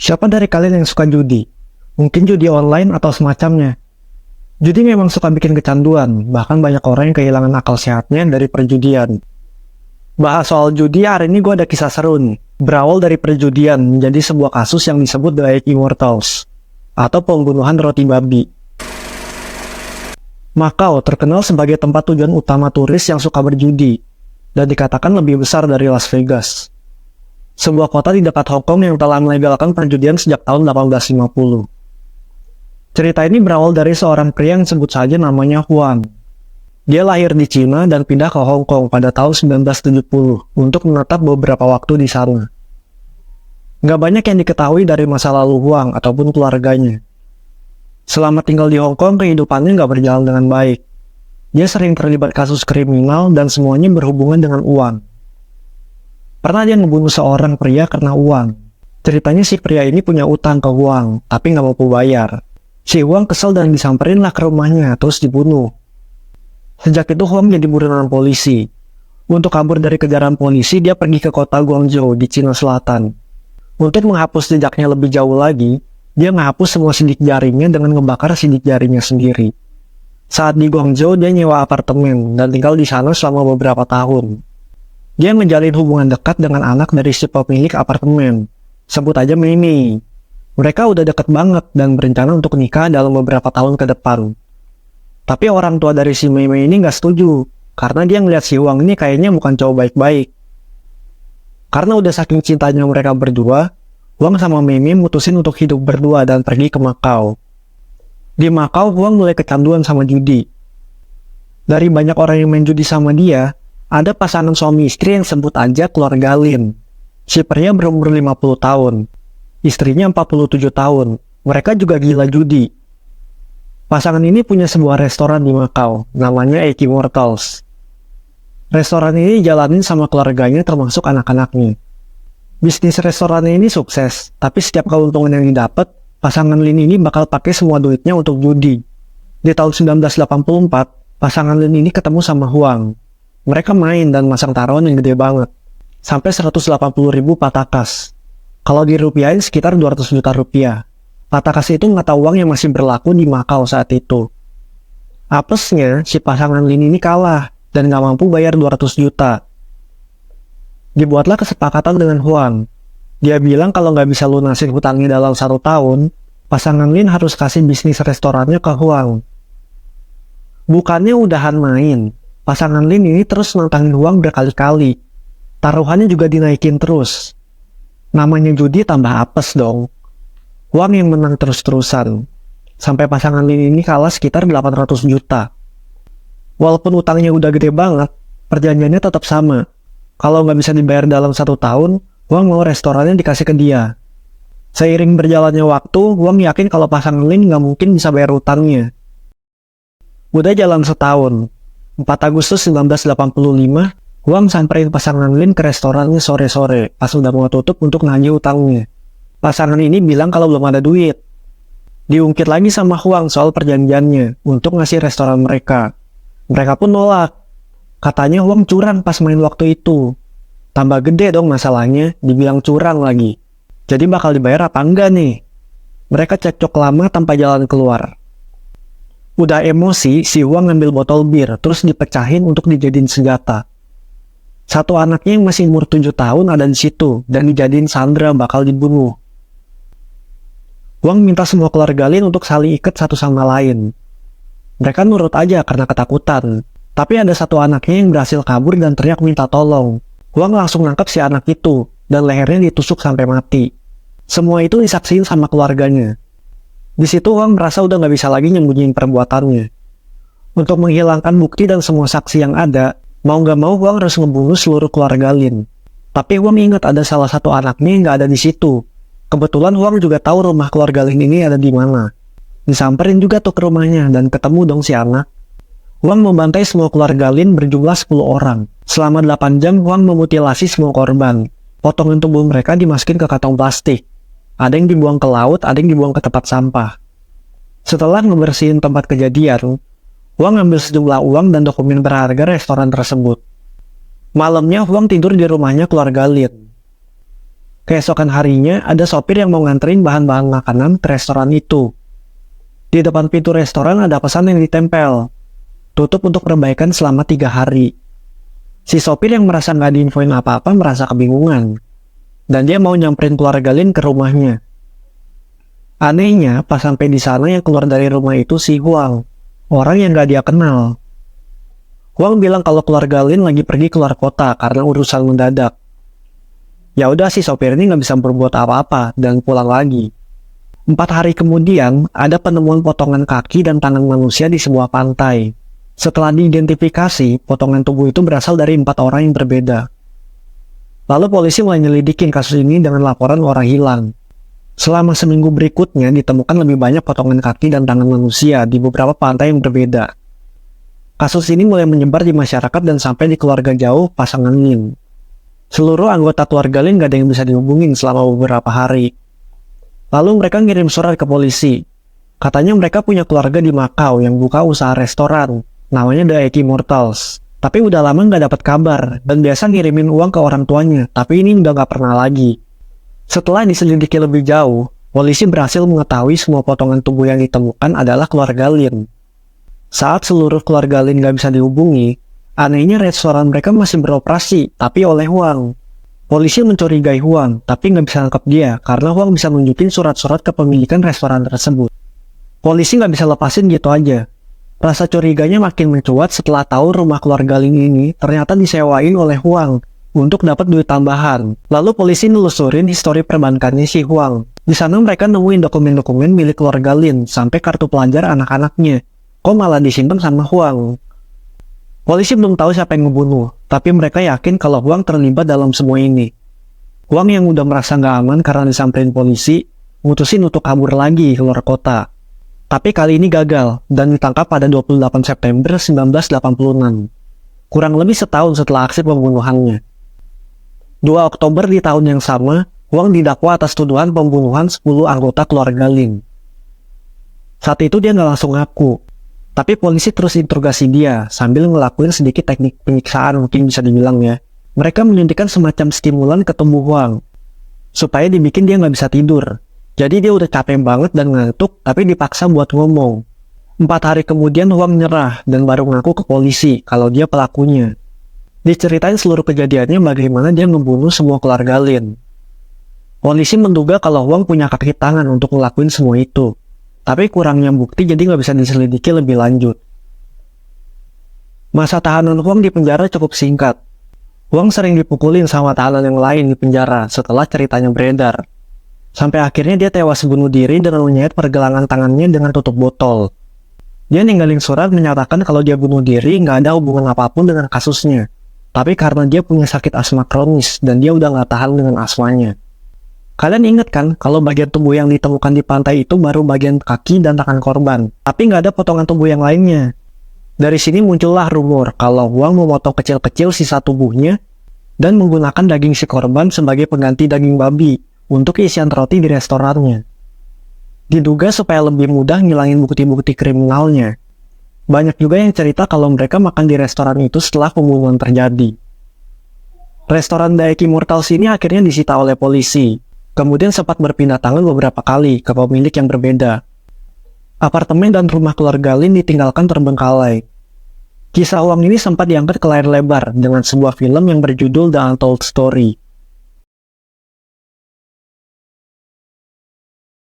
Siapa dari kalian yang suka judi? Mungkin judi online atau semacamnya. Judi memang suka bikin kecanduan, bahkan banyak orang yang kehilangan akal sehatnya dari perjudian. Bahas soal judi, hari ini gue ada kisah seru nih. Berawal dari perjudian menjadi sebuah kasus yang disebut The Eight Immortals, atau pembunuhan roti babi. Macau terkenal sebagai tempat tujuan utama turis yang suka berjudi, dan dikatakan lebih besar dari Las Vegas. Sebuah kota di dekat Hong Kong yang telah melegalkan perjudian sejak tahun 1850. Cerita ini berawal dari seorang pria yang sebut saja namanya Huang. Dia lahir di Cina dan pindah ke Hong Kong pada tahun 1970 untuk menetap beberapa waktu di sana. Nggak banyak yang diketahui dari masa lalu Huang ataupun keluarganya. Selama tinggal di Hong Kong, kehidupannya nggak berjalan dengan baik. Dia sering terlibat kasus kriminal dan semuanya berhubungan dengan uang. Pernah dia membunuh seorang pria karena uang. Ceritanya si pria ini punya utang ke Huang, tapi nggak mampu bayar. Si Huang kesel dan disamperin lah ke rumahnya, terus dibunuh. Sejak itu Huang jadi buronan polisi. Untuk kabur dari kejaran polisi, dia pergi ke kota Guangzhou di Cina Selatan. Untuk menghapus jejaknya lebih jauh lagi, dia menghapus semua sidik jarinya dengan membakar sidik jarinya sendiri. Saat di Guangzhou, dia nyewa apartemen dan tinggal di sana selama beberapa tahun. Dia menjalin hubungan dekat dengan anak dari si pemilik apartemen. Sebut aja Mei. Mereka udah deket banget dan berencana untuk nikah dalam beberapa tahun ke depan. Tapi orang tua dari si Mei ini nggak setuju, karena dia ngeliat si Huang ini kayaknya bukan cowok baik-baik. Karena udah saking cintanya mereka berdua, Huang sama Mei mutusin untuk hidup berdua dan pergi ke Macau. Di Macau, Huang mulai kecanduan sama judi. Dari banyak orang yang main judi sama dia, ada pasangan suami istri yang sebut aja keluarga Lin. Si pria berumur 50 tahun. Istrinya 47 tahun. Mereka juga gila judi. Pasangan ini punya sebuah restoran di Macau, namanya Eight Immortals. Restoran ini dijalanin sama keluarganya termasuk anak-anaknya. Bisnis restorannya ini sukses, tapi setiap keuntungan yang didapat, pasangan Lin ini bakal pakai semua duitnya untuk judi. Di tahun 1984, pasangan Lin ini ketemu sama Huang. Mereka main dan masang taruhan yang gede banget, sampai 180.000 patakas. Kalau dirupiahin sekitar 200 juta rupiah. Patakas itu mata uang yang masih berlaku di Macau saat itu. Apesnya, si pasangan Lin ini kalah dan nggak mampu bayar 200 juta. Dibuatlah kesepakatan dengan Huang. Dia bilang kalau nggak bisa lunasin hutangnya dalam 1 tahun, pasangan Lin harus kasih bisnis restorannya ke Huang. Bukannya udahan main, pasangan Lin ini terus nantangin Huang berkali-kali. Taruhannya juga dinaikin terus. Namanya judi tambah apes dong. Huang yang menang terus-terusan. Sampai pasangan Lin ini kalah sekitar 800 juta. Walaupun utangnya udah gede banget, perjanjiannya tetap sama. Kalau nggak bisa dibayar dalam 1 tahun, Huang mau restorannya dikasih ke dia. Seiring berjalannya waktu, Huang yakin kalau pasangan Lin nggak mungkin bisa bayar utangnya. Udah jalan setahun. 4 Agustus 1985, Huang samperin pasangan Lin ke restorannya sore-sore, pas udah mau tutup untuk nagih utangnya. Pasangan ini bilang kalau belum ada duit. Diungkit lagi sama Huang soal perjanjiannya untuk ngasih restoran mereka. Mereka pun nolak. Katanya Huang curang pas main waktu itu. Tambah gede dong masalahnya, dibilang curang lagi. Jadi bakal dibayar apa enggak nih? Mereka cekcok lama tanpa jalan keluar. Udah emosi, si Huang ngambil botol bir, terus dipecahin untuk dijadiin senjata. Satu anaknya yang masih umur 7 tahun ada di situ, dan dijadiin sandera bakal dibunuh. Huang minta semua keluarga Lin untuk saling ikat satu sama lain. Mereka nurut aja karena ketakutan. Tapi ada satu anaknya yang berhasil kabur dan teriak minta tolong. Huang langsung nangkep si anak itu, dan lehernya ditusuk sampai mati. Semua itu disaksiin sama keluarganya. Di situ Huang merasa udah nggak bisa lagi nyembunyiin perbuatannya. Untuk menghilangkan bukti dan semua saksi yang ada, mau nggak mau Huang harus ngebunuh seluruh keluarga Lin. Tapi Huang ingat ada salah satu anaknya yang nggak ada di situ. Kebetulan Huang juga tahu rumah keluarga Lin ini ada di mana. Disamperin juga tuh ke rumahnya dan ketemu dong si anak. Huang membantai semua keluarga Lin berjumlah 10 orang. Selama 8 jam Huang memutilasi semua korban. Potongan tubuh mereka dimasukin ke kantong plastik. Ada yang dibuang ke laut, ada yang dibuang ke tempat sampah. Setelah ngebersihin tempat kejadian, Huang ngambil sejumlah uang dan dokumen berharga restoran tersebut. Malamnya Huang tidur di rumahnya keluarga Lin. Keesokan harinya, ada sopir yang mau nganterin bahan-bahan makanan ke restoran itu. Di depan pintu restoran ada pesan yang ditempel. Tutup untuk perbaikan selama 3 hari. Si sopir yang merasa nggak diinfoin apa-apa merasa kebingungan. Dan dia mau nyamperin keluarga Lin ke rumahnya. Anehnya, pas sampai di sana yang keluar dari rumah itu si Huang, orang yang nggak dia kenal. Huang bilang kalau keluarga Lin lagi pergi keluar kota karena urusan mendadak. Ya udah si sopir ini nggak bisa berbuat apa-apa dan pulang lagi. 4 hari kemudian, ada penemuan potongan kaki dan tangan manusia di sebuah pantai. Setelah diidentifikasi, potongan tubuh itu berasal dari 4 orang yang berbeda. Lalu polisi mulai nyelidikin kasus ini dengan laporan orang hilang. Selama seminggu berikutnya ditemukan lebih banyak potongan kaki dan tangan manusia di beberapa pantai yang berbeda. Kasus ini mulai menyebar di masyarakat dan sampai di keluarga jauh pasangan Lin. Seluruh anggota keluarga Lin gak ada yang bisa dihubungin selama beberapa hari. Lalu mereka ngirim surat ke polisi. Katanya mereka punya keluarga di Macau yang buka usaha restoran, namanya The Immortals. Tapi udah lama nggak dapat kabar, dan biasa ngirimin uang ke orang tuanya, tapi ini udah nggak pernah lagi. Setelah diselidiki lebih jauh, polisi berhasil mengetahui semua potongan tubuh yang ditemukan adalah keluarga Lin. Saat seluruh keluarga Lin nggak bisa dihubungi, anehnya restoran mereka masih beroperasi, tapi oleh Huang. Polisi mencurigai Huang, tapi nggak bisa nangkap dia karena Huang bisa nunjukin surat-surat kepemilikan restoran tersebut. Polisi nggak bisa lepasin gitu aja. Rasa curiganya makin mencuat setelah tahu rumah keluarga Lin ini ternyata disewain oleh Huang untuk dapat duit tambahan. Lalu polisi nelusurin histori perbankannya si Huang. Di sana mereka nemuin dokumen-dokumen milik keluarga Lin sampai kartu pelajar anak-anaknya. Kok malah disimpan sama Huang? Polisi belum tahu siapa yang ngebunuh, tapi mereka yakin kalau Huang terlibat dalam semua ini. Huang yang udah merasa nggak aman karena disamperin polisi, mutusin untuk kabur lagi keluar kota. Tapi kali ini gagal, dan ditangkap pada 28 September 1986. Kurang lebih setahun setelah aksi pembunuhannya. 2 Oktober di tahun yang sama, Huang didakwa atas tuduhan pembunuhan 10 anggota keluarga Lin. Saat itu dia nggak langsung ngaku. Tapi polisi terus interogasi dia sambil ngelakuin sedikit teknik penyiksaan mungkin bisa dibilang ya. Mereka menyuntikkan semacam stimulan ke tubuh Huang supaya dibikin dia nggak bisa tidur. Jadi dia udah capek banget dan ngantuk tapi dipaksa buat ngomong. 4 hari kemudian Huang nyerah dan baru ngaku ke polisi kalau dia pelakunya. Diceritain seluruh kejadiannya bagaimana dia membunuh semua keluarga Lin. Polisi menduga kalau Huang punya kaki tangan untuk ngelakuin semua itu. Tapi kurangnya bukti jadi nggak bisa diselidiki lebih lanjut. Masa tahanan Huang di penjara cukup singkat. Huang sering dipukulin sama tahanan yang lain di penjara setelah ceritanya beredar. Sampai akhirnya dia tewas bunuh diri dengan menyayat pergelangan tangannya dengan tutup botol. Dia ninggalin surat menyatakan kalau dia bunuh diri nggak ada hubungan apapun dengan kasusnya. Tapi karena dia punya sakit asma kronis dan dia udah nggak tahan dengan asmanya. Kalian ingat kan kalau bagian tubuh yang ditemukan di pantai itu baru bagian kaki dan tangan korban, tapi nggak ada potongan tubuh yang lainnya. Dari sini muncullah rumor kalau Huang memotong kecil-kecil sisa tubuhnya dan menggunakan daging si korban sebagai pengganti daging babi untuk isian roti di restorannya. Diduga supaya lebih mudah ngilangin bukti-bukti kriminalnya. Banyak juga yang cerita kalau mereka makan di restoran itu setelah pembunuhan terjadi. Restoran The Immortals ini akhirnya disita oleh polisi. Kemudian sempat berpindah tangan beberapa kali ke pemilik yang berbeda. Apartemen dan rumah keluarga Lin ditinggalkan terbengkalai. Kisah Huang ini sempat diangkat ke layar lebar dengan sebuah film yang berjudul The Untold Story.